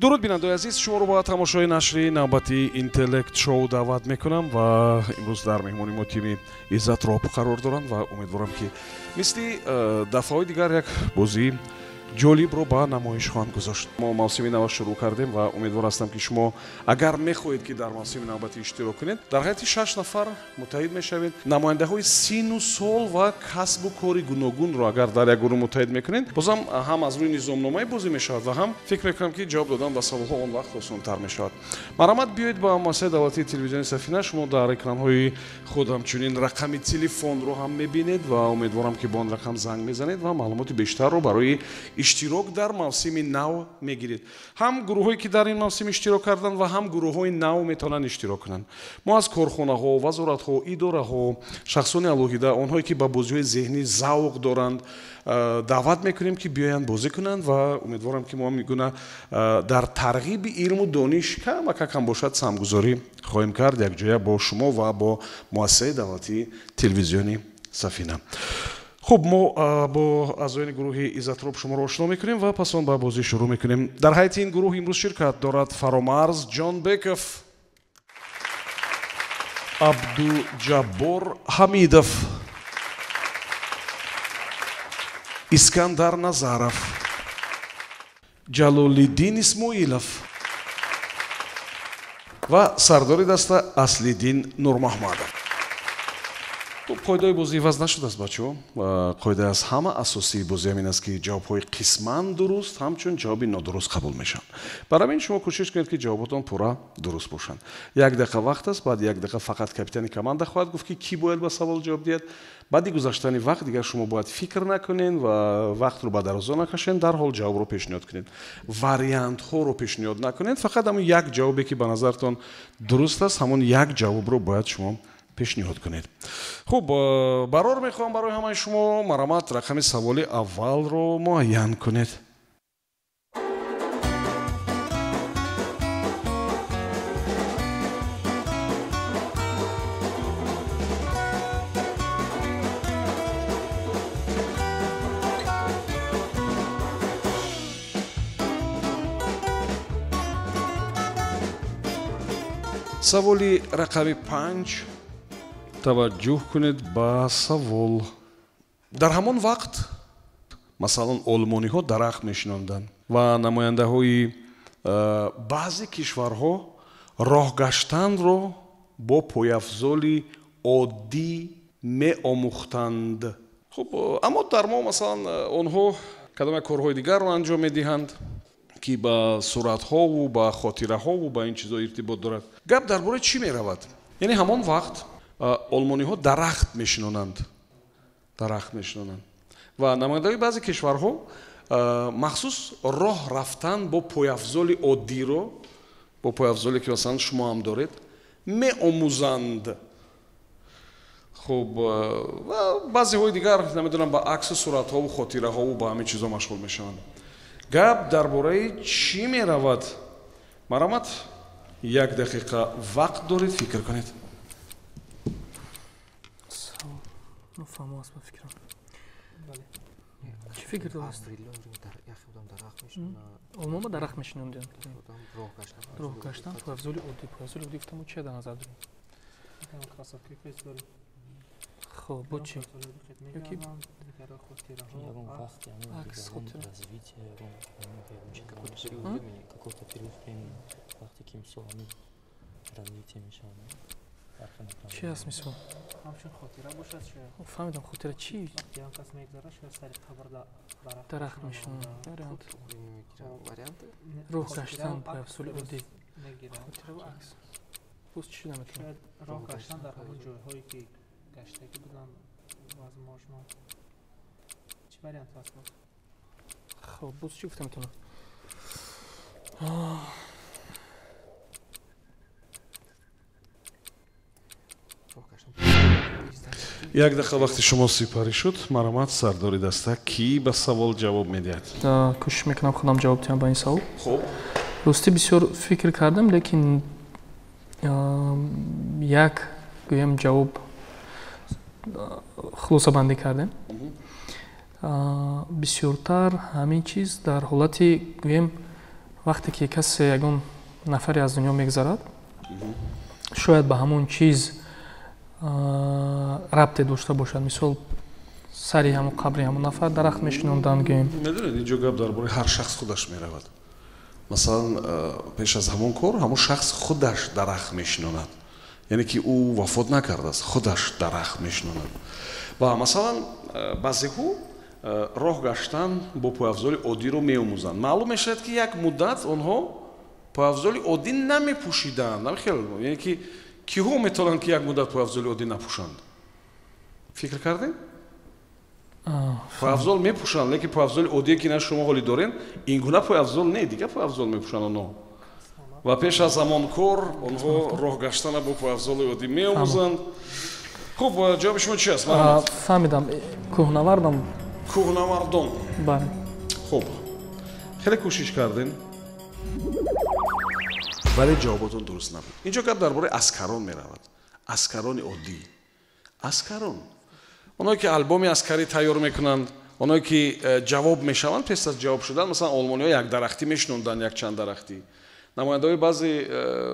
дуруд бинандаи азиз, шуморо ба тамошои нашри навбати интеллект шоу даъват мекунам ва имрӯз дар меҳмони мо тими Иззат Роб қарор доранд ва умедворам ки мисли дафъаҳои дигар як бозии ҷолибро ба намоиш хоҳанд гузошт. Мо мавсими нав шурӯъ кардем ва умедвор ҳастам ки шумо агар мехоҳед ки дар мавсими навбатӣ иштирок кунед, дар ҳайати 6 нафар муттаҳид мешавед. намояндаҳои сину сол ва касбу кори гуногунро агар дар як гурӯҳ муттаҳид мекунед, бозам ҳам аз рӯи низомномаи бозӣ мешавад ва ҳам фикр мекунам ки ҷавоб додан ба саволҳо он вақт осонтар мешавад. марамат биёед ба муассисаи давлатии телевизиони Сафина. Шумо дар экранҳои худ ҳамчунин рақами телефонро ҳам мебинед ва умедворам ки бо он рақам занг мезанед ва маълумоти бештарро барои иштирок дар мавсими нав мегиред. ҳам гурӯҳҳое ки дар ин мавсим иштирок карданд ва ҳам гурӯҳҳои нав метавонанд иштирок кунанд. мо аз корхонаҳо, вазоратҳо, идораҳо, шахсони алоҳида, онҳое ки ба бозиҳои зеҳнӣ завқ доранд, даъват мекунем ки биёянд бозӣ кунанд ва умедворам ки мо ҳам гуна дар тарғиби илму дониш камакакам бошад самгузорӣ хоҳем кард якҷоя бо шумо ва бо муассисаи давлатии телевизиони Сафина. хуб, мо бо аъзоёни гурӯҳи Иззат Роб шуморо ошно мекунем ва пас он ба бозӣ шурӯъ мекунем. дар ҳайати ин гурӯҳ имрӯз ширкат дорад Фаромарз Ҷонбеков, Абдуҷаббор Ҳамидов, Искандар Назаров, Ҷалолиддин Исмоилов ва сардори даста Аслиддин Нурмаҳмадов. қоидаи бозӣ ваз нашудааст бачаҳо. қоида аз ҳама асосии бозӣ ҳамин аст ки ҷавобҳои қисман дуруст ҳамчун ҷавоби нодуруст қабул мешаванд. барои ҳамин шумо кӯшиш кунед ки ҷавоботон пурра дуруст бошанд. як дақиқа вақт аст. баъди як дақиқа фақат капитани команда хоҳад гуфт ки кӣ бояд ба савол ҷавоб диҳад. баъди гузаштани вақт дигар шумо бояд фикр накунед ва вақтро ба дарозо накашед. дарҳол ҷавобро пешниҳод кунед. вариантҳоро пешниҳод накунед. фақат ҳамон як ҷавобе ки ба назартон дуруст аст, ҳамон як ҷавобро бояд шумо пешниҳод кунед. хуб, барор мехоҳам барои ҳамаи шумо марамат рақами саволи аввалро муайян кунед. саволи рақами 5. таваҷҷӯҳ кунед ба савол. дар ҳамон вақт масалан олмониҳо дарахт мешинонданд ва намояндаҳои баъзе кишварҳо роҳгаштанро бо пояфзоли оддӣ меомӯхтанд. хуб, аммо дар мо масалан онҳо кадом як корҳои дигарро анҷом медиҳанд ки ба суратҳову ба хотираҳову ба ин чизҳо иртибот дорад. гап дар бораи чӣ меравад? яъне ҳамон вақт олмониҳо дарахт мешинонанд ва намояндаҳои баъзе кишварҳо махсус роҳ рафтан бо пояфзоли оддиро, бо пояфзоле ки масалан шумо ҳам доред, меомӯзанд. хуб, ва баъзеҳои дигар намедонам ба аксу суратҳову хотираҳову ба ҳамин чизҳо машғул мешаванд. гап дар бораи чӣ меравад? марамат, як дақиқа вақт доред, фикр кунед. چی فکر داشت؟ olmama daraq meşinondan. Roh kaştan pavzoli oddi guftam چه در نظر داریم؟ خب با چی؟ یکی عکس خاطره какой-то период времени вақти ки мисол ҳамин развитие мешавад. چی هست مثال؟ همچون خاطره باشد شاید. فهمیدم خاطره چی؟ وقتی هم کس میگذره شاید سر قبر درخت میشنه. وریانت روح گشتن پایفزول عادی. خاطره و عکس. بوس چی شده میتونه؟ شاید راه گشتن در همون جایهایی که گشتگی بودن باز ماشنا. چی وریانت هست باز؟ خب بوس چی گفته میتونه؟ як дақиқа вақти шумо сипарӣ шуд. марамат, сардори даста, кӣ ба савол ҷавоб медиҳад? кӯшиш мекунам худам ҷавоб диҳам ба ин савол. хуб, рости бисёр фикр кардам, лекин як гӯям ҷавоб хулосабандӣ кардем. бисёртар ҳамин чиз дар ҳолати гӯем вақте ки касе ягон нафаре аз дунё мегзарад шояд ба ҳамон чиз рабте дошта бошад. Мисол сари ҳамон қабри ҳамон нафар дарахт мешинонданд гӯем. медонед инҷо гап дар бораи ҳар шахс худаш меравад. масалан пеш аз ҳамон кор ҳамон шахс худаш дарахт мешинонад, яъне ки ӯ вафот накардааст, худаш дарахт мешинонад. ва масалан баъзеҳо роҳ гаштан бо пойафзоли оддиро меомӯзанд. маълум мешавад ки як муддат онҳо пойафзоли оддӣ намепӯшиданд. яъне ки киҳо метавонанд ки як муддат пойафзоли оддӣ напӯшанд? фикр кардем? пойафзол мепӯшанд, лекин пойафзоли оддие ки шумо ҳолӣ дорен ин гуна пойафзол не, дигар пойафзол мепӯшанд онҳо. ва пеш аз ҳамон кор онҳо роҳ гаштана бо пойафзоли оддӣ меомӯзанд. хуб, ҷавоби шумо чи аст? фаҳмидам. кӯҳнавардам. кӯҳнавардон. бале. хуб, хеле кӯшиш кардем, вале ҷавоботон дуруст набуд. инҷо гап дар бораи аскарон меравад. аскарони оддӣ. аскарон онҳое ки албоми аскарӣ тайёр мекунанд, онҳое ки ҷавоб мешаванд, пес аз ҷавоб шудан, масалан олмониҳо як дарахтӣ мешинонданд, якчанд дарахтӣ. намояндаҳои баъзе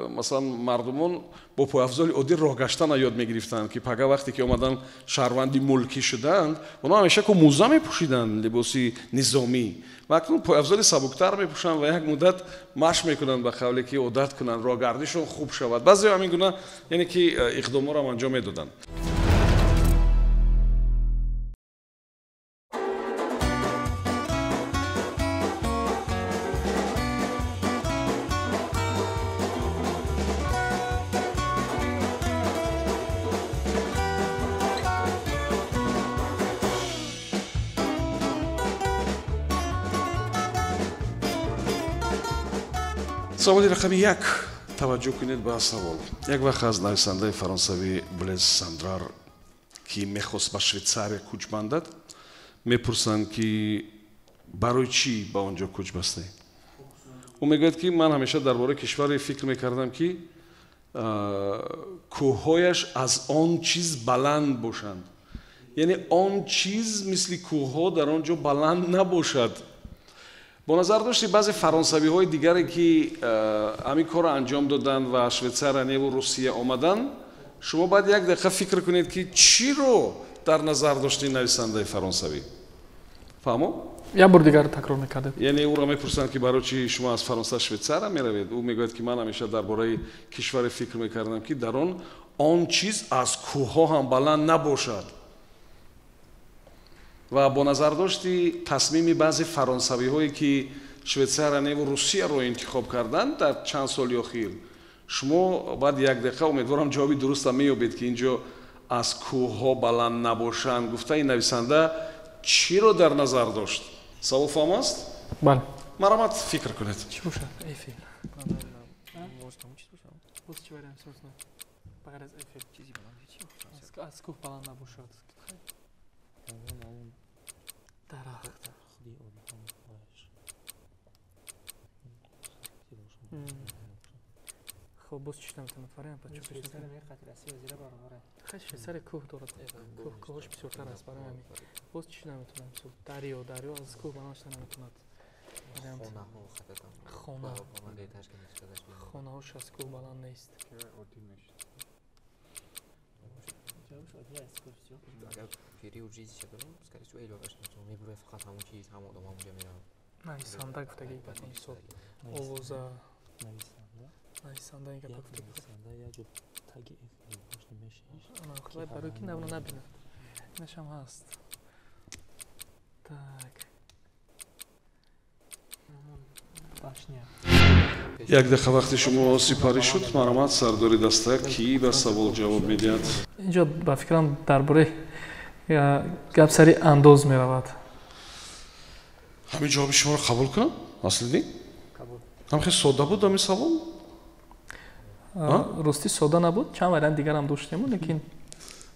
масалан мардумон бо пойафзоли оддӣ роҳ гаштана ёд мегирифтанд, ки пага вақте ки омадан шаҳрванди мулкӣ шуданд, онҳо ҳамеша ку мӯза мепӯшиданд, либоси низомӣ. ва акнун пойафзоли сабуктар мепӯшанд ва як муддат машқ мекунанд ба қавле ки одат кунанд, роҳгардишон хуб шавад. баъзеҳо ҳамин гуна яъне ки иқдоморам анҷом медоданд. саволи рақами 1. таваҷҷӯҳ кунед ба савол. як вақт аз нависандаи фаронсавӣ Блез Сандрар ки мехост ба Швейтсария кӯч бандад, мепурсанд ки барои чӣ ба он ҷо кӯч бастаӣ? ӯ мегӯяд ки ман ҳамеша дар бораи кишваре фикр мекардам ки кӯҳҳояш аз он чиз баланд бошанд. яъне он чиз мисли кӯҳҳо дар он ҷо баланд набошад. бо назар дошти баъзе фаронсавиҳои дигаре ки ҳамин корро анҷом доданд ва Швейтсария неву Русия омаданд, шумо бояд як дақиқа фикр кунед ки чиро дар назар дошти нависандаи фаронсавӣ. фаҳмо? як бор дигар такрор мекардед. яъне ӯро мепурсанд ки барои чӣ шумо аз Фаронса Швейтсария меравед? ӯ мегӯяд ки ман ҳамеша дар бораи кишваре фикр мекардам ки дар он чиз аз кӯҳҳо ҳам баланд набошад. ва бо назар дошти тасмими баъзе фаронсавиҳое ки Швейтсария неву Русияро интихоб карданд дар чанд соли охир, шумо баъд як дақиқа умедворам ҷавоби дурустам меёбед ки ин ҷо аз кӯҳҳо баланд набошанд гуфта ин нависанда чиро дар назар дошт? савол фаҳм аст? бале. марамат фикр кунед. чӣ бошад? эфир. боз чӣ вариант созна? бағар аз эфир чизи баланд чӣ бошад? аз кӯҳ баланд набошад. дарахт. خب باز چی نمیتونم فریم پس چی شویساری میخواد رسی وزیر برنامه خیلی شویساری کوه دارد کوه کوهش بسیارتر است برای همین باز چی نمیتونم سو دریا از کوه بناش نمیتوند خانه هاش از کوه بلند نیست پیری و چیزی چه دارم اسکاری تو ایلاش نمیتونم میبره فقط همون چیز هم آدم همونجا میرم نویسنده گفتگی بکنی صبح آوازه نویسنده اینکه گفته نویسنده یا جو تاگی افیل باش نمیشیش انا خیلی برای کی نبینه نبینه اینش هم هست так як дақиқа вақти шумо сипарӣ шуд. маромад сардори даста ки ба савол ҷавоб медиҳад? инҷо ба фикрам дар бораи гап сари андоз меравад. ҳамин ҷавоби шуморо қабул кунам? аслидин ҳам хеле сода буд ҳамин савол? рости сода набуд, чанд вариант дигарам доштем, лекин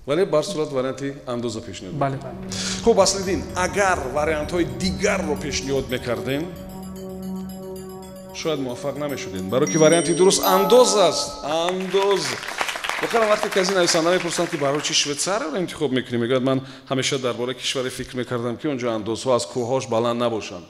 вале бар сурат варианти андоза пешниҳод. бале. хуб аслидин, агар вариантҳои дигарро пешниҳод мекардем, шояд муваффақ намешудем, барои ки варианти дуруст андоз аст. андоз. бохелам вақте ки аз ин нависанда мепурсанд ки барои чи Швейтсарияро интихоб мекунӣ, мегӯяд ман ҳамеша дар бораи кишваре фикр мекардам ки он ҷо андозҳо аз кӯҳҳош баланд набошанд.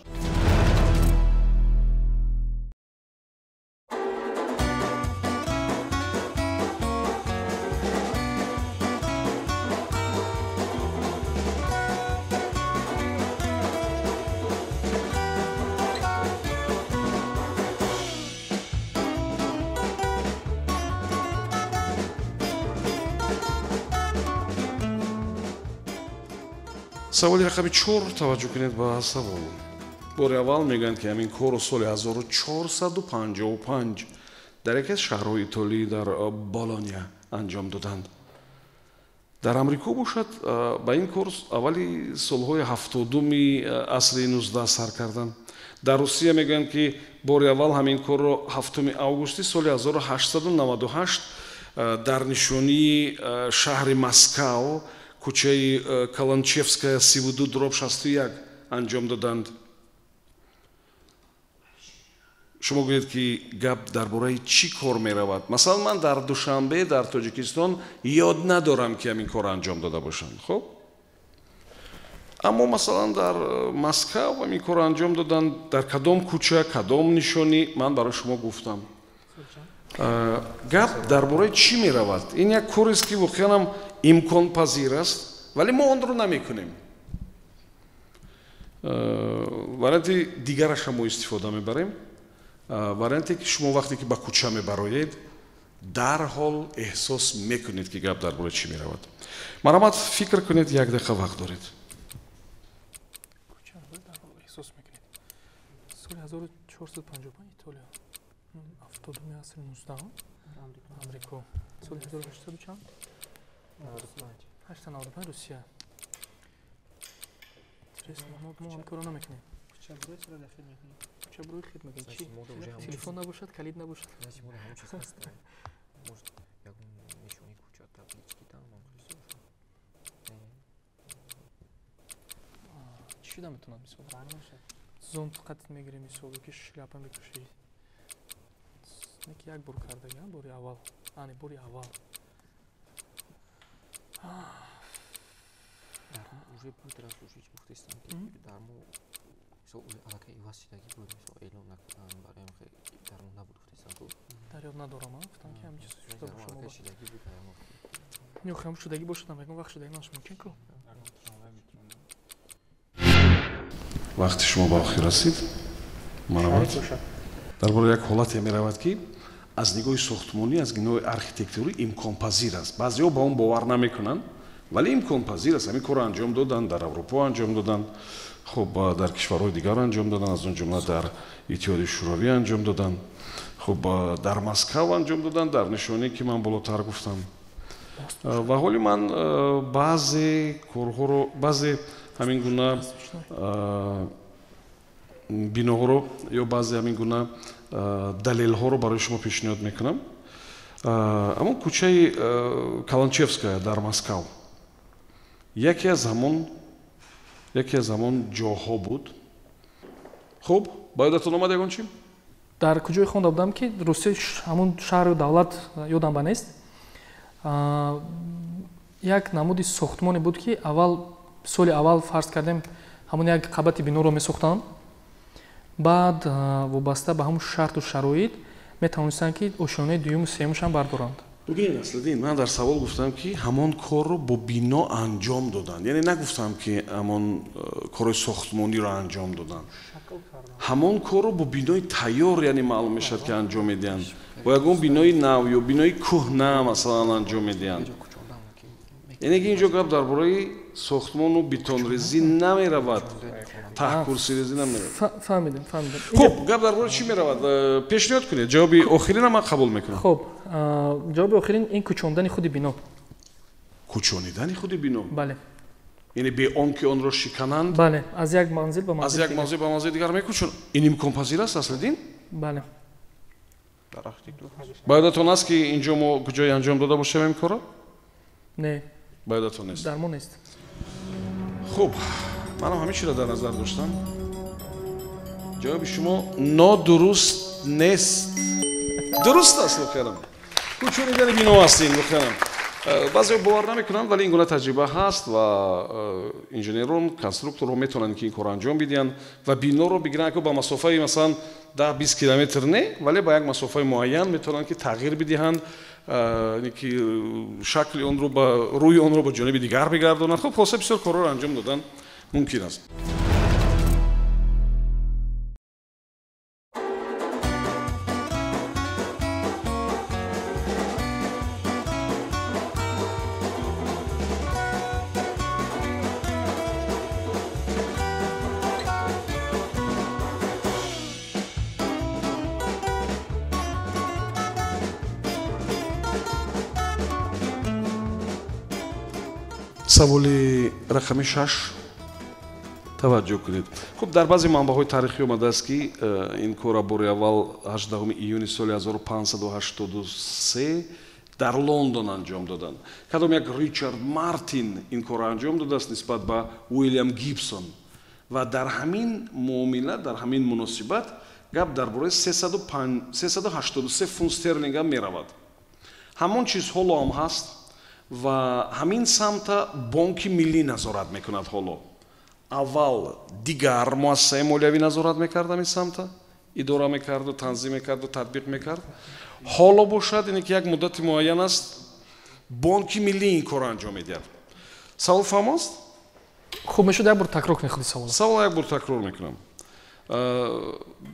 саволи рақами 4 таваҷҷӯҳ кунед ба савол. бори аввал мегӯянд ки ҳамин корро соли 1455 дар яке аз шаҳрҳои итолӣ дар болония анҷом доданд. дар амрико бошад ба ин кор аввали солҳои 70-уми асри 19 сар карданд. дар русия мегӯянд ки бори аввал ҳамин корро 7 августи соли 1898 дар нишонии шаҳри Москав, кӯчаи Каланчевская 32 дроб 61 анҷом доданд. шумо гӯед ки гап дар бораи чӣ кор меравад? Масалан, ман дар Душанбе дар Тоҷикистон ёд надорам ки ҳамин кор анҷом дода бошанд. Хуб? аммо масалан дар Москав ҳамин кор анҷом доданд. дар кадом кӯча, кадом нишонӣ ман барои шумо гуфтам. гап дар бораи чӣ меравад? ин як корест ки воқеан имконпазир аст, вале мо онро намекунем. варианти дигарашам мо истифода мебарем. варианте ки шумо вақте ки ба кӯча мебароед дарҳол эҳсос мекунед ки гап дар бораи чӣ меравад. марҳамат, фикр кунед, як дақиқа вақт доред. эҳсос мекунед. соли 1455 итолия, 70-уми асри 19 амрико, соли 1800 чанд? 895 русия. интересно, мо ҳам кора намекунем. Кучабурӯи чаро дахил мекунем? Кучабурӯи хид мекунем. Чӣ? Телефон набошад, калид набошад. чӣ шуда метавонад мисол? зонт қад мегирем мисол, ки шляпа мепӯшӣ. неки як бор кардагиам, бори аввал. ани бори аввал. уже будет раз слушать мухтестан ки дармо мисол алакай васидаги буд мисол эълон накардан барои ам хеле дармо набуд мухтестан ку дар ёд надорам гуфтам ки ҳамин чиз шуда боша мо шидаги буд аямо ё хам шудаги бошад ягон вақт шудаги наш мумкин ку вақти шумо ба охир расид. марҳамат. дар бораи як ҳолате меравад ки аз нигоҳи сохтмонӣ, аз нигоҳи архитектурӣ имконпазир аст. баъзеҳо ба он бовар намекунанд, вале имконпазир аст. ҳамин корро анҷом доданд, дар аврупо анҷом доданд, хуб дар кишварҳои дигар анҷом доданд, аз он ҷумла дар иттиҳоди шӯравӣ анҷом доданд, хуб дар Москав анҷом доданд, дар нишоние ки ман болотар гуфтам. ва ҳоли ман баъзе корҳоро, баъзе ҳамин гуна биноҳоро ё баъзе ҳамин гуна далелҳоро барои шумо пешниҳод мекунам. аммо кӯчаи Каланчевская дар Москав яке аз ҳамон ҷоҳо буд. хуб, ба ёдатон омад ягон чӣ? дар куҷое хонда будам ки русия ҳамон шаҳру давлат ёдам ба нест. як намуди сохтмоне буд ки аввал соли аввал фарз кардем ҳамон як қабати биноро месохтанд. баъд вобаста ба ҳамун шарту шароит метавонистанд ки ошёнаи дуюму сеюмашам бардоранд. бигин аслидин ман дар савол гуфтам ки ҳамон корро бо бино анҷом доданд. яъне нагуфтам ки ҳамон кори сохтмониро анҷом доданд. ҳамон корро бо бинои тайёр яъне маълум мешавад ки анҷом медиҳанд. бо ягон бинои нав ё бинои кӯҳна масалан анҷом медиҳанд. яъне ки инҷо гап дар бораи сохтмону бетонрезӣ намеравад. таҳкурсирезӣ намеравад. фаҳмидем. хуб, гап дар бораи чӣ меравад? пешниҳод кунед. ҷавоби охирина ман қабул мекунам. хуб, ҷавоби охирин ин кӯчондани худи бино. кӯчонидани худи бино? бале. яъне бе он ки онро шикананд? бале, аз як манзил ба манзил. аз як манзил ба манзили дигар мекӯчонанд. ин имконпазир аст аслидин? бале. ба ёдатон аст ки инҷо мо куҷое анҷом дода бошем ин корро? не. ба ёдатон нест? дар мо нест. хуб, манам ҳамин чиро дар назар доштам. ҷавоби шумо нодуруст нест. дуруст аст воқеан. кӯчонидани бино ҳастин воқеан. баъзеҳо бовар намекунанд, вале ин гуна таҷриба ҳаст ва инженерон, конструкторҳо метавонанд ки ин корро анҷом бидиҳанд ва биноро бигиранд ки ба масофаи масалан 10-20 километр не, вале ба як масофаи муайян метавонанд ки тағйир бидиҳанд, ки шакли онро ба рӯи онро ба ҷониби дигар бигардонанд. хуб, хулоса бисёр корҳоро анҷом додан мумкин аст. саволи рақами 6 таваҷҷӯҳ кунед. хуб дар баъзе манбаъҳои таърихӣ омадааст ки ин кора бори аввал 18 июни соли 1583 дар лондон анҷом доданд. кадом як ричард мартин ин корро анҷом додааст нисбат ба уилям гибсон ва дар ҳамин муомила, дар ҳамин муносибат гап дар бораи 383 фунт стерлинг ҳам меравад. ҳамон чиз ҳоло ҳам ҳаст ва ҳамин самта бонки миллӣ назорат мекунад. ҳоло аввал дигар муассисаи молиявӣ назорат мекард ҳамин самта, идора мекарду, танзим мекарду, татбиқ мекард. ҳоло бошад ине ки як муддати муайян аст бонки миллӣ ин корро анҷом медиҳад. савол фаҳмост? хуб мешуд як бор такрор кунед худи савол. савол як бор такрор мекунам.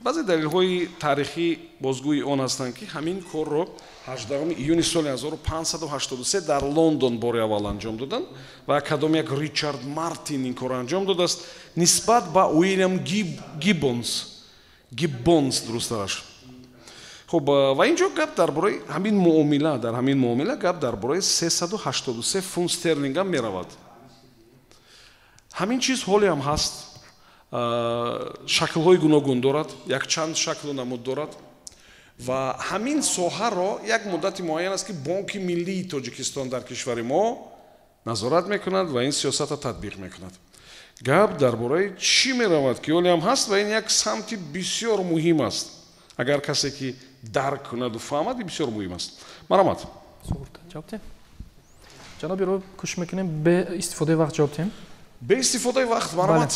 баъзе далелҳои таърихӣ бозгӯи он ҳастанд ки ҳамин корро 18 июни соли 1583 дар лондон бори аввал анҷом доданд ва кадом як ричард мартин ин корро анҷом додааст нисбат ба уилям гиббонс дурусттараш. хуб ва инҷо гап дар бораи ҳамин муомила, дар ҳамин муомила гап дар бораи 383 фунт стерлинг ҳам меравад. ҳамин чиз ҳоле ҳам ҳаст. шаклҳои гуногун дорад, якчанд шаклу намуд дорад ва ҳамин соҳаро як муддати муайян аст ки бонки миллии тоҷикистон дар кишвари мо назорат мекунад ва ин сиёсатро татбиқ мекунад. гап дар бораи чӣ меравад ки ҳоле ҳам ҳаст ва ин як самти бисёр муҳим аст. агар касе ки дарк кунаду фаҳмад бисёр муҳим аст. маромад. ҷавоб дем. ҷаноби ро кӯшиш мекунем бе истифодаи вақт ҷавоб дем. бе истифодаи вақт маромад.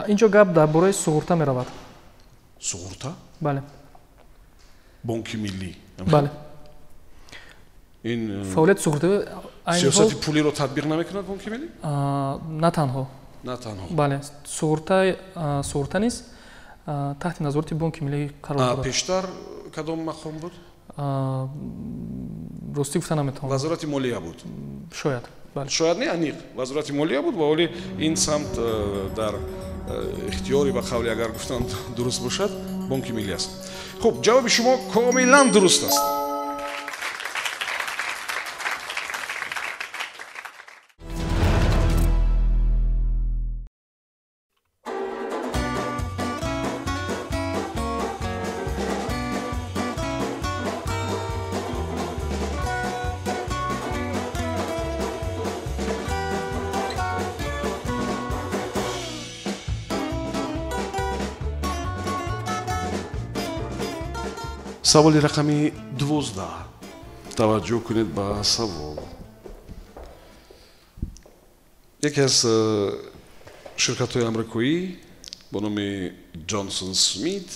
инҷо гап дар бораи суғурта меравад. суғурта? бале. бонки миллӣ. бале. ин фаъолияти суғуртавӣ сиёсати пулиро татбиқ намекунад бонки миллӣ? на танҳо. на танҳо. бале. суғурта низ таҳти назорати бонки миллӣ қарор дорад. пештар кадом мақом буд? ростӣ гуфта наметавонам. вазорати молия буд. шояд. бале. шояд не аниқ вазорати молия буд ва оли ин самт дар ихтиёри ба қавли агар гуфтам дуруст бошад бонки миллӣ аст. хуб ҷавоби шумо комилан дуруст аст. саволи рақами 12. таваҷҷӯҳ кунед ба савол. яке аз ширкатҳои амрикоӣ бо номи ҷонсон смит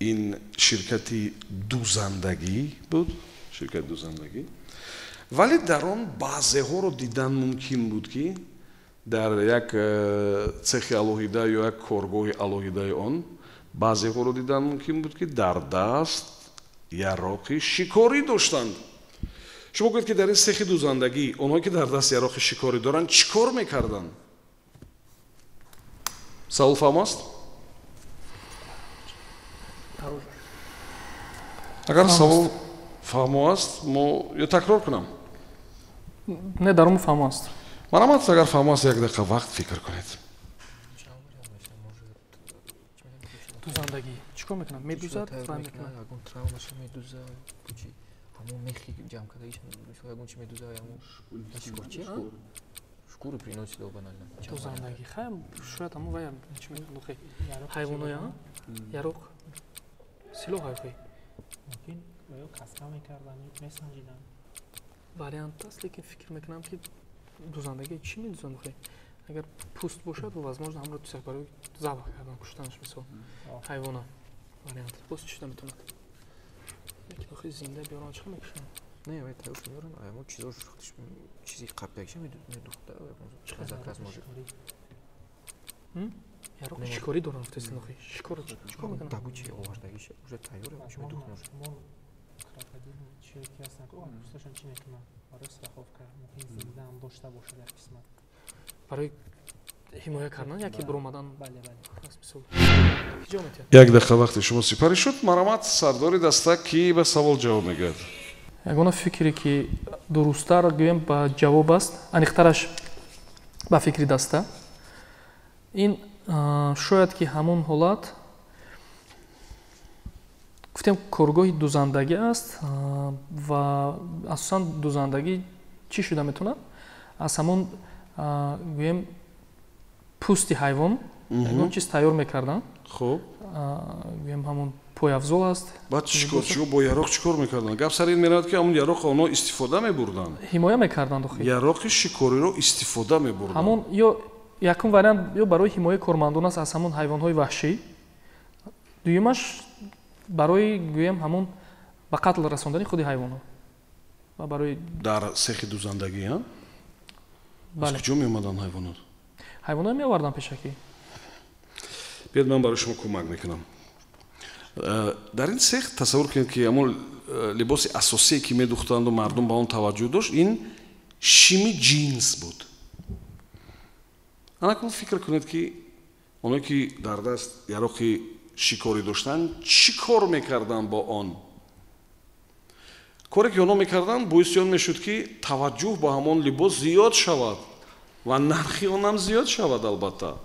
ин ширкати дузандагӣ буд, ширкати дузандагӣ, вале дар он баъзеҳоро дидан мумкин буд ки дар як цехи алоҳида ё як коргоҳи алоҳидаи он баъзеҳоро дидан мумкин буд ки дар даст яроқи шикорӣ доштанд. шумо гӯед ки дар ин цехи дузандагӣ онҳое ки дар даст яроқи шикорӣ доранд чӣ кор мекарданд? савол фаҳмост? агар савол фаҳмо аст мо ё такрор кунам? не даромо фаҳмо аст. маромад агар фаҳмо аст як дақиқа вақт фикр кунед. дузандагӣ чӣ кор мекунад? медузад ягон травмаша медуза чӣ ҳамон мехи ҷамъкардагиша ягон чӣ медуза ягон шикорчи шукури приносида банально дузандагӣ хай шояд ҳамон вая чӣ мекунад хай ҳайвоноя яроқ силоҳ ҳай мумкин ё касра мекардан ё месанҷидан вариант аст лекин фикр мекунам ки дузандагӣ чӣ медузанд хай агар пӯст бошад возможно ҳамро тусак барои забҳ кардан куштанаш мисол ҳайвона вариант боз чӣ наметавонад лекин охи зинда биёран чиқа мекушанд не вай тайёр меёран мо чизош чизи қаптагиша медухта заказ может яроқ шикорӣ доранд гуфтаистед охи шикор чӣ кор мекунад добучи овардагиша уже тайёр чӣ медухт может крокодил чиёки ҳастанд пӯсташон чӣ мекунанд барои страховка мумкин зинда ҳам дошта бошад як қисмат барои ҳимоя кардан яке биромадан мисол як дақиқа вақти шумо сипарӣ шуд. маромад сардори даста ки ба савол ҷавоб мегӯяд. ягона фикре ки дурусттар гӯем ба ҷавоб аст, аниқтараш ба фикри даста. Ин шояд ки ҳамон ҳолат гуфтем коргоҳи дузандагӣ аст ва асосан дузандагӣ чӣ шуда метавонад? Аз ҳамон гӯем пӯсти ҳайвон ягон чиз тайёр мекардан. Хуб. Гӯем ҳамон пойафзол аст. Баъд шикорчиҳо бо яроқ чӣ кор мекарданд? Гап сар ин меравад ки ҳамон яроқ онҳо истифода мебурданд. Ҳимоя мекарданд охир. Яроқи шикориро истифода мебурданд. ҳамон ё якум вариант ё барои ҳимояи кормандон аст аз ҳамон ҳайвонҳои ваҳшӣ. Дуюмаш барои гӯем ҳамон ба қатл расондани худи ҳайвонҳо. Ва барои дар сехи дузандагӣ, ҳа? Аз куҷо меомаданд ҳайвонот? ҳайвонҳо меовардан пешакӣ. Биёд ман барои шумо кӯмак мекунам. Дар ин сех тасаввур кунед ки ҳамон либоси асосие ки медухтанду мардум ба он таваҷҷӯҳ дошт, ин шими ҷинс буд. анакун фикр кунед ки онҳое ки дар даст яроқи шикорӣ доштанд чӣ кор мекарданд бо он? коре ки онҳо мекарданд боиси он мешуд ки таваҷҷӯҳ ба ҳамон либос зиёд шавад ва нархи он ҳам зиёд шавад. Албатта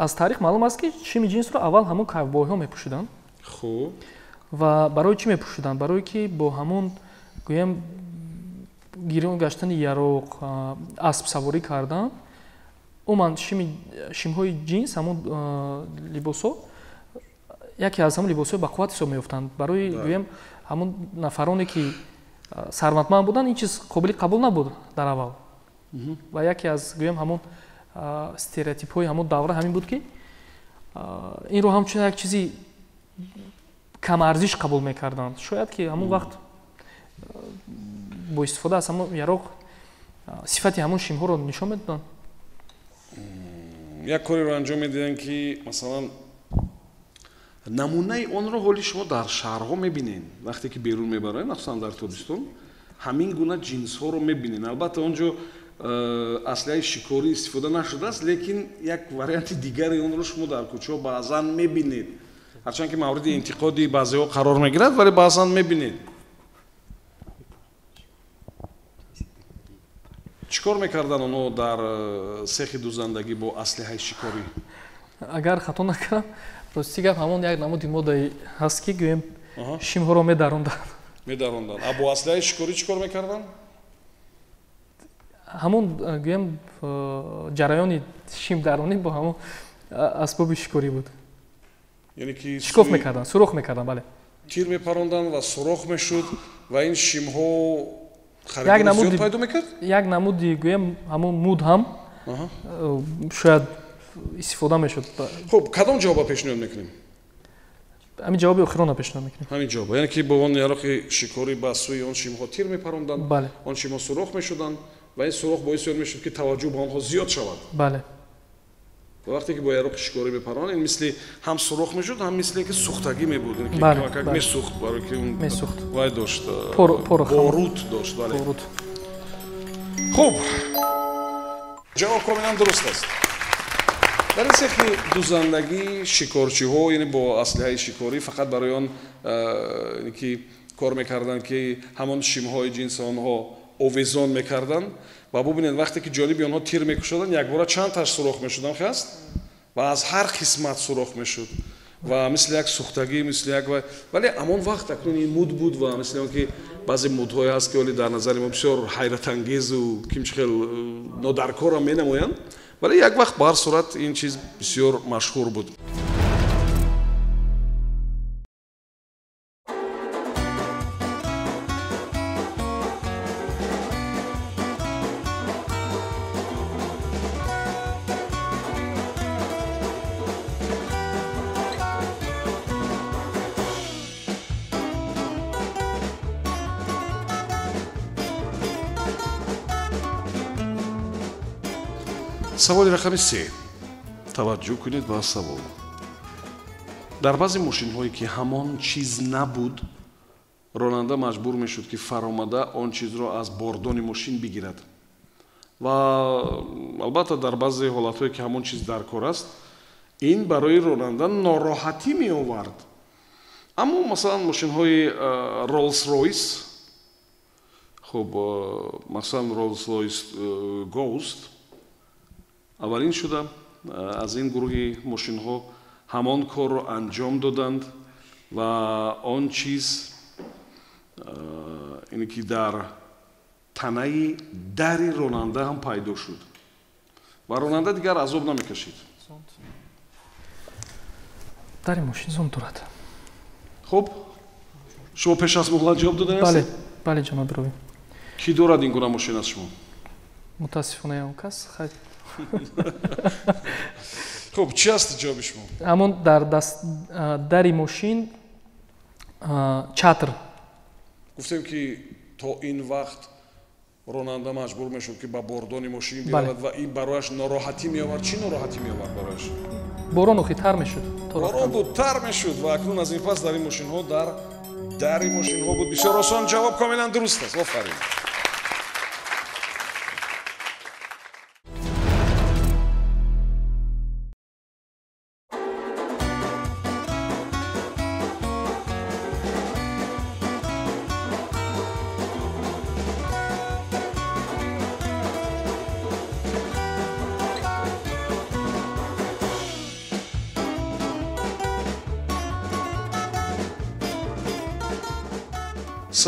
аз таърих маълум аст ки шими ҷинсро аввал ҳамон ковбойҳо мепӯшиданд. хуб. ва барои чӣ мепӯшиданд? Барое ки бо ҳамон гӯем гирён гаштани яроқ, асп саворӣ кардан, умуман шимҳои ҷинс, ҳамон либосҳо яке аз ҳамон либосҳои бақувват ҳисоб меёфтанд. Барои гӯем ҳамон нафароне ки сарватманд буданд, ин чиз қобили қабул набуд дар аввал. Ва яке аз гӯем ҳамон стереотипҳои ҳамон давра ҳамин буд ки инро ҳамчун як чизи камарзиш қабул мекарданд. Шояд ки ҳамон вақт бо истифода аз ҳамон яроқ сифати ҳамон шимҳоро нишон медоданд. як кореро анҷом медиҳанд ки масалан намунаи онро ҳоли шумо дар шаҳрҳо мебинед. Вақте ки берун мебаред, махсусан дар тобистон, ҳамин гуна ҷинсҳоро мебинед. Албатта он ҷо аслиҳаи шикорӣ истифода нашудааст, лекин як варианти дигари онро шумо дар кӯчаҳо баъзан мебинед. ҳарчанд ки мавриди интиқоди баъзеҳо қарор мегирад, вале баъзан мебинед. чӣ кор мекарданд онҳо дар сехи дузандагӣ бо аслиҳаи шикорӣ? Агар хато накардам, рости гап ҳамон як намуди моддаи ҳаст ки гӯем шимҳоро медаронданд. Медаронданд. А бо аслиҳаи шикорӣ чӣ кор мекарданд? ҳамон гӯем ҷараёни шимдаронӣ бо ҳамон асбоби шикорӣ буд. Яъне ки шикоф мекарданд, сурох мекарданд, бале. Тир мепаронданд ва сурох мешуд ва ин шимҳо харидори зиёд пайдо мекард? Як намуди гӯем ҳамон муд ҳам шояд истифода мешуд. Хуб, кадом ҷавоба пешниҳод мекунем? ҳамин ҷавоби охирона пешниҳод мекунем. ҳамин ҷавоб, яъне ки бо он яроқи шикорӣ ба сӯи он шимҳо тир мепаронданд, бале. Он шимҳо сурох мешуданд ва ин сурох боиси он мешуд ки таваҷҷӯҳ ба онҳо зиёд шавад. Бале. вақте ки бо яроқи шикорӣ мепаронанд, ин мисли ҳам сурох мешуд, ҳам мисли ки сухтагӣ мебуд. Как месухт, барои ки он вай дошт, боруд дошт. Боруд. хуб, ҷавоб комилан дуруст аст. дар ин сехи дузандагӣ шикорчиҳо, яъне бо аслиҳаи шикорӣ фақат барои он ки кор мекарданд ки ҳамон шимҳои ҷинси онҳо овезон мекарданд. ва бубинед вақте ки ҷониби онҳо тир мекушоданд, якбора чандташ сурох мешуданд хаст ва аз ҳар қисмат сурох мешуд ва мисли як сухтагӣ, мисли як вале ҳамон вақт акнун ин муд буд ва мисли он ки баъзе мудҳое ҳаст ки оли дар назари мо бисёр ҳайратангезу кимчихел нодаркорам менамоянд, вале як вақт ба ҳар сурат ин чиз бисёр машҳур буд. саволи рақами 3. таваҷҷӯҳ кунед ба савол. дар баъзе мошинҳое ки ҳамон чиз набуд, ронанда маҷбур мешуд ки фаромада он чизро аз бордони мошин бигирад. ва албатта дар баъзе ҳолатҳое ки ҳамон чиз дар кор аст, ин барои ронанда нороҳатӣ меовард. аммо масалан мошинҳои Rolls Royce хуб масалан Rolls Royce Ghost аввалин шуда аз ин гурӯҳи мошинҳо ҳамон корро анҷом доданд ва он чиз ине ки дар танаи дари ронанда ҳам пайдо шуд ва ронанда дигар азоб намекашид. дари мошин зонд дорад. хуб шумо пеш аз муҳлат ҷавоб додаед? бале ҷаноби ровӣ. ки дорад ин гуна мошин аз шумо? мутаассифона ям кас. хуб чи аст ҷавоби шумо? ҳамон дар дари мошин чатр. гуфтем ки то ин вақт ронанда маҷбур мешуд ки ба бордони мошин биравад ва ин барояш нороҳатӣ меовард. чӣ нороҳатӣ меовард барояш? борон охи тар мешуд. борон буд, тар мешуд ва акнун аз ин пас дар ин мошинҳо дар дари мошинҳо буд. бисёр осон, ҷавоб комилан дуруст аст. офарин.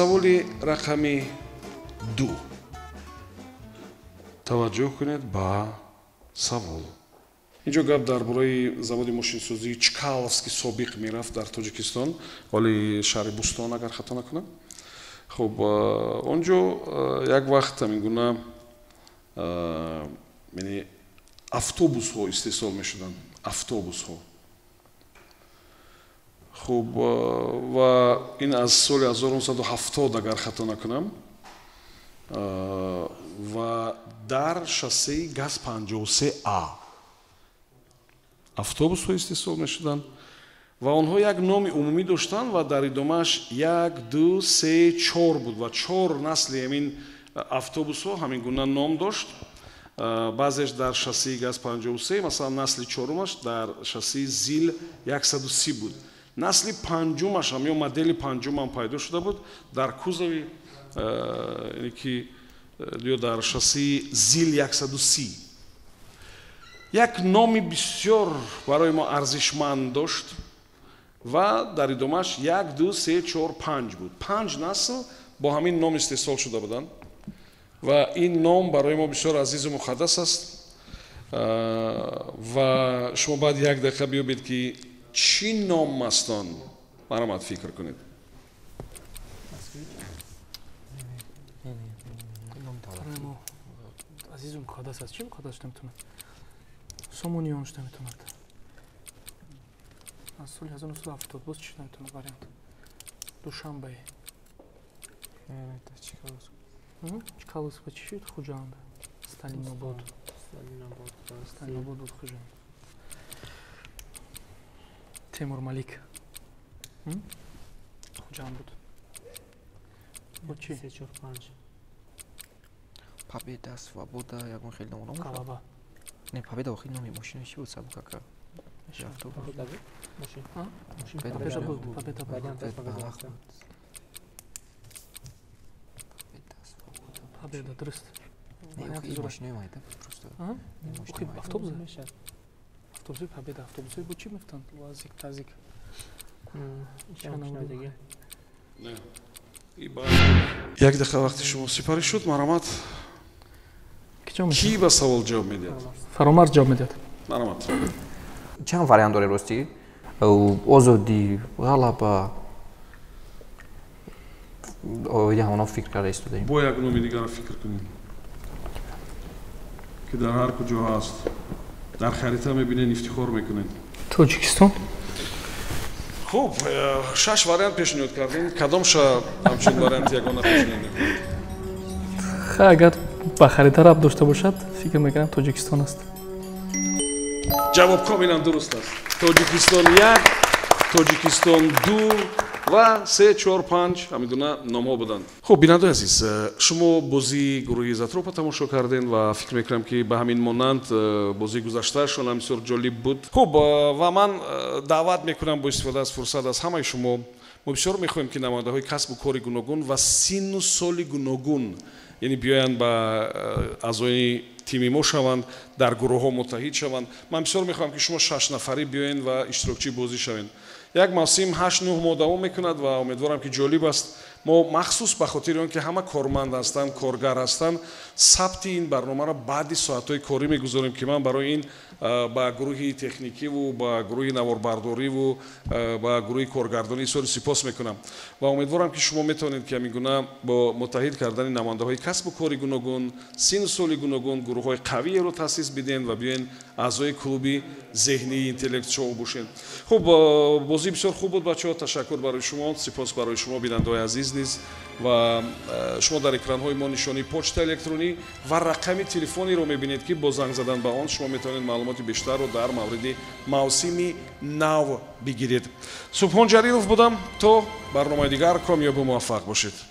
саволи рақами 2. таваҷҷӯҳ кунед ба савол. инҷо гап дар бораи заводи мошинсозии Чкаловский собиқ мерафт дар Тоҷикистон, вали шаҳри Бустон агар хато накунам. хуб онҷо як вақт ҳамин гуна автобусҳо истеҳсол мешуданд. автобусҳо. хуб ва ин аз соли 1970 агар хато накунам ва дар шоссеи ГАЗ 53А автобусҳо истеҳсол мешуданд ва онҳо як номи умумӣ доштанд ва дар идомааш 1, 2, 3, 4 буд ва 4 насли ҳамин автобусҳо ҳамин гуна ном дошт. баъзеш дар шоссеи ГАЗ 53, масалан насли 4-умаш дар шоссеи ЗИЛ 130 буд. насли панҷумаш ҳам ё модели панҷумам пайдо шуда буд дар кузови ки ё дар шоссеи ЗИЛ 130. як номи бисёр барои мо арзишманд дошт ва дар идомааш 1, 2, 3, 4, 5 буд. 5 насл бо ҳамин ном истеҳсол шуда буданд ва ин ном барои мо бисёр азизу муқаддас аст ва шумо баъд як дақиқа биёбед ки чӣ ном аст он? маромад фикр кунед. азизу муқаддас аст. чӣ муқаддас шуда метавонад? сомониён шуда метавонад. аз соли 1970 боз чӣ шуда метавонад вариант? душанбе. чкаловский чӣ шуд? хуҷанд. сталинобод. сталинобод буд хуҷанд. Темур Малик. хуҷанд буд. бо чӣ? 3, 4, 5. Победа, свобода, ягон хеле номо шуд. Қалаба. Не, Победа охир номи мошина чӣ буд? Сабукака. Победа буд? Мошин. Победа буд. Победа буд. Победа, дуруст. Не, охир мошинаи майда буд просто. охир автобус мешад. автобуси Победа, автобуси бо чӣ мефтанд? Вазик, тазик. як дақиқа вақти шумо сипарӣ шуд. маромад ки ба савол ҷавоб медиҳад? фаромарз ҷавоб медиҳад. маромад чанд вариант доред рости? озодӣ, ғалаба, оиди ҳамоно фикр карда истодаем. бо як номи дигар фикр кунем ки дар ҳар куҷо ҳаст. дар харита мебинен, ифтихор мекунен. Тоҷикистон. хуб 6 вариант пешниҳод кардем. кадомша ҳамчун вариант ягона пешниҳод мекунед? агар ба харита рабт дошта бошад фикр мекунам Тоҷикистон аст. ҷавоб комилан дуруст аст. Тоҷикистон 1, Тоҷикистон 2 ва 3, 4, 5 ҳамин гуна номҳо буданд. хуб бинандаи азиз, шумо бозии гурӯҳи Изотропа тамошо карден ва фикр мекунам ки ба ҳамин монанд бозии гузаштаашон ҳам бисёр ҷолиб буд. хуб ва ман даъват мекунам бо истифода аз фурсат аз ҳамаи шумо мо бисёр мехоҳем ки намояндаҳои касбу кори гуногун ва синну соли гуногун яъне биёянд ба аъзои тими мо шаванд, дар гурӯҳҳо муттаҳид шаванд. Ман бисёр мехоҳам ки шумо 6 нафарӣ биёед ва иштирокчии бозӣ шавед. як мавсим 8-9 моҳ давом мекунад ва умедворам ки ҷолиб аст. мо махсус ба хотири он ки ҳама корманд ҳастанд, коргар ҳастанд, сабти ин барномаро баъди соатҳои корӣ мегузорем ки ман барои ин ба гурӯҳи техникиву ба гурӯҳи наворбардориву ба гурӯҳи коргардонӣ изҳори сипос мекунам ва умедворам ки шумо метавонед ки ҳамин гуна бо муттаҳид кардани намояндаҳои касбу кори гуногун, сину соли гуногун гурӯҳҳои қавиеро таъсис бидиҳед ва биёед аъзои клуби зеҳнии интеллект шоу бошед. хуб, бозии бисёр хуб буд бачаҳо. ташаккур барои шумо, сипос барои шумо бинандаҳои азиз низ ва шумо дар экранҳои мо нишони почта электронӣ ва рақами телефонеро мебинед ки бо занг задан ба он шумо метавонед маълумоти бештарро дар мавриди мавсими нав бигиред. Субҳон Ҷалилов будам. То барномаи дигар комёбу муваффақ бошед.